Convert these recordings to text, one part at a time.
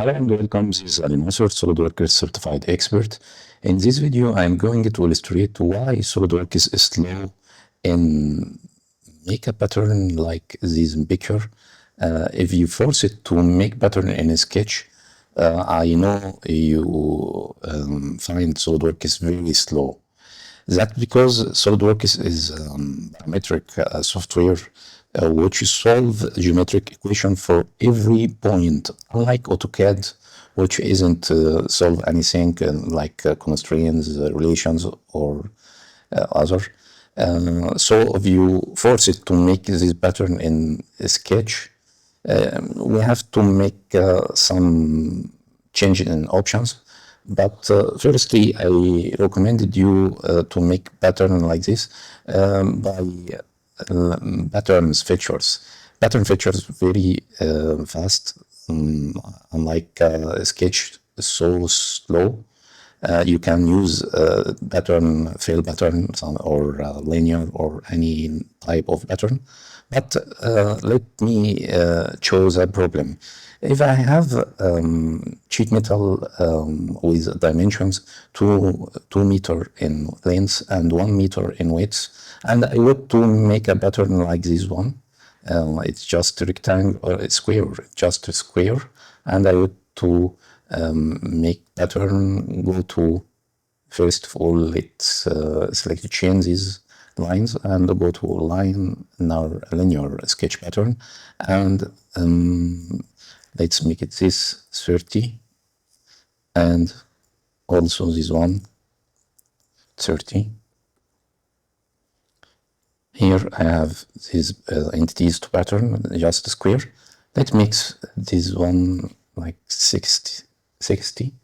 Hello and welcome. This is Ali Nasser, SolidWorks certified expert. In this video, I'm going to illustrate why SolidWorks is slow in make a pattern like this picture. If you force it to make pattern in a sketch, I know you find SolidWorks very slow. That's because SolidWorks is parametric software which solve geometric equation for every point, unlike AutoCAD, which isn't solve anything like constraints, relations, or other. So if you force it to make this pattern in a sketch, we have to make some change in options. But firstly, I recommended you to make pattern like this by patterns features. Pattern features very fast, unlike sketch so slow. You can use pattern, fill pattern, or linear, or any type of pattern. But let me choose a problem. If I have sheet metal with dimensions 2 meter in length and 1 meter in width, and I want to make a pattern like this one, it's just a rectangle or a square, just a square, and I want to make pattern, go to, first of all, let's select change these lines and go to line, now linear sketch pattern, and let's make it this 30, and also this one 30. Here I have these entities to pattern, just a square. Let's make this one like 60.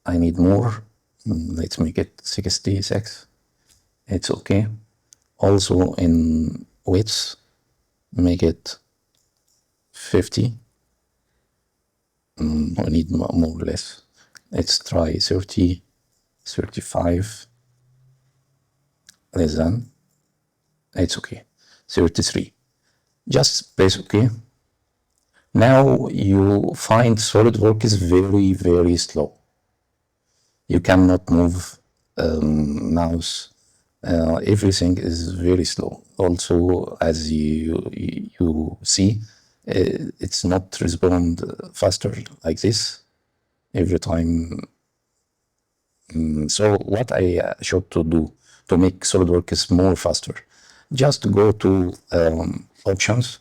I need more. Let's make it 66. It's okay. Also in width, make it 50. I need more or less. Let's try 30, 35, less than. It's okay. 33. Just press OK. Now you find SolidWorks is very, very slow. You cannot move mouse. Everything is very slow. Also, as you see, it's not respond faster like this every time. So what I should to do to make SolidWorks more faster, just go to options,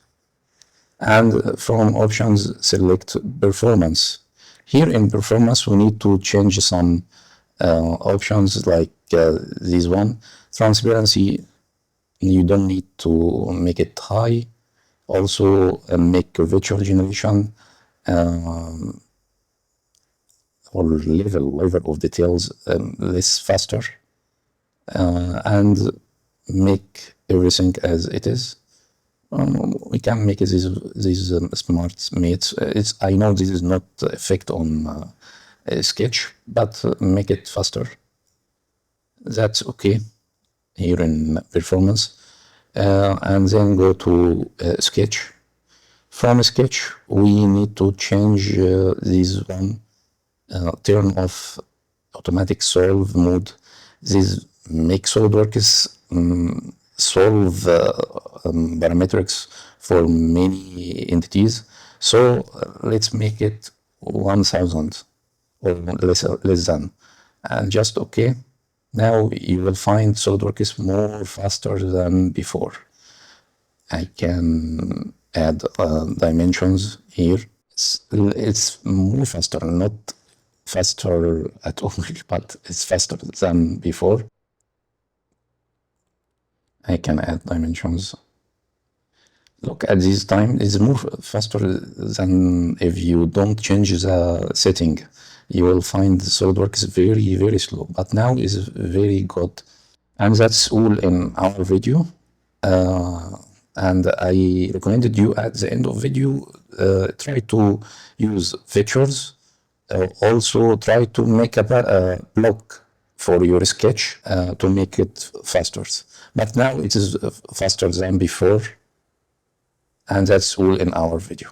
and from options select performance. Here in performance we need to change some options like this one. Transparency, you don't need to make it high. Also make a virtual generation or level of details less faster, and make everything as it is. We can make these smart mates. I know this is not effect on sketch, but make it faster. That's okay. Here in performance, and then go to sketch. From sketch, we need to change this one. Turn off automatic solve mode. This makes SolidWorks solve parametrics for many entities. So let's make it 1000 or less than, and just okay. Now you will find SolidWorks more faster than before. I can add dimensions here. It's more faster, not faster at all, but it's faster than before. I can add dimensions. Look at this time, it's more faster than if you don't change the setting. You will find SolidWorks very, very slow, but now is very good. And that's all in our video. And I recommended you at the end of video, try to use features. Also try to make a block for your sketch to make it faster. But now it is faster than before. And that's all in our video.